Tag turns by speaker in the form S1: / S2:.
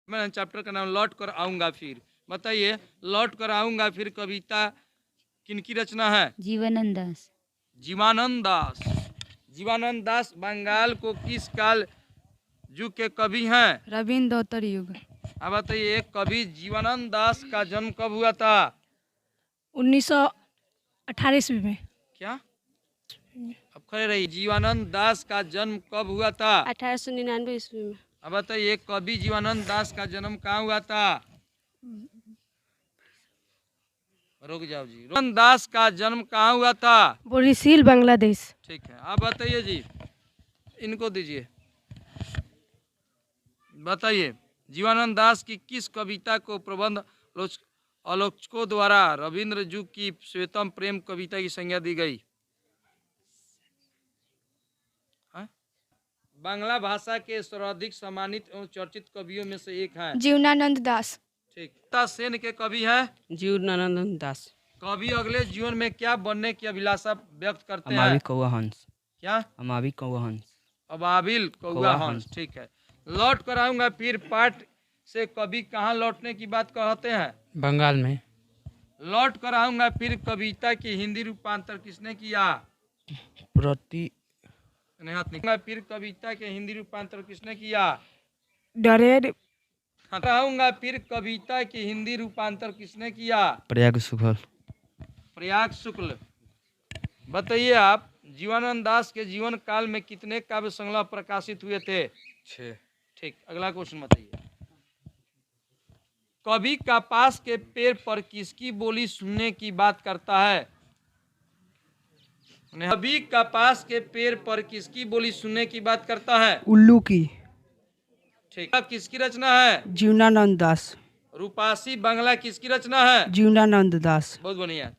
S1: मैं चैप्टर का नाम लौट कर आऊंगा फिर। बताइए, लौट कर आऊंगा फिर कविता किनकी रचना है?
S2: जीवानंद दास।
S1: जीवानंद दास। जीवानंद दास बंगाल को किस काल युग के कवि हैं?
S3: रविंद्रोत्तर युग।
S1: अब बताइए, कवि जीवानंद दास का जन्म कब हुआ था?
S3: 1918 ईस्वी में।
S1: क्या? अब खड़े रहिए। जीवानंद दास का जन्म कब हुआ था?
S3: 1899 ईस्वी में।
S1: अब बताइए, कवि जीवानंद दास का जन्म कहाँ हुआ था? रुक जाओ जी। जीवानंद दास का जन्म कहाँ हुआ था?
S3: बोरीसील, बांग्लादेश।
S1: ठीक है, आप बताइए जी, इनको दीजिए। बताइए, जीवानंद दास की किस कविता को प्रबंध आलोचकों द्वारा रविंद्र युग की श्वेतम प्रेम कविता की संज्ञा दी गई? बांग्ला भाषा के सर्वाधिक सम्मानित एवं चर्चित कवियों में से एक है।
S3: जीवनानंद दास।
S1: ठीक। सेन के कवि है
S4: जीवनानंद दास।
S1: कवि अगले जीवन में क्या बनने की अभिलाषा व्यक्त करते हैं?
S4: अमावि कौवा हंस।
S1: क्या?
S4: अमावि कौवा हंस।
S1: अबाबिल कौवा हंस। ठीक है। लौट कर आऊंगा फिर पाठ से कवि कहाँ लौटने की बात कहते हैं?
S5: बंगाल में।
S1: लौट कर आऊंगा फिर कविता की हिंदी रूपांतर किसने किया?
S4: प्रति
S1: हाथ निकाल। फिर कविता के हिंदी रूपांतर किसने किया?
S3: डरेड।
S1: आऊंगा फिर कविता की हिंदी रूपांतर किसने किया?
S4: प्रयाग शुक्ल।
S1: प्रयाग शुक्ल। बताइए आप, जीवानंद दास के जीवन काल में कितने काव्य संग्रह प्रकाशित हुए थे? 6। ठीक। अगला क्वेश्चन बताइए। कवि कपास के पेड़ पर किसकी बोली सुनने की बात करता है? कवि कपास के पेड़ पर किसकी बोली सुनने की बात करता है?
S6: उल्लू की।
S1: ठीक। किसकी रचना है?
S6: जीवनानंद दास।
S1: रूपासी बांग्ला किसकी रचना है?
S6: जीवनानंद दास।
S1: बहुत बढ़िया।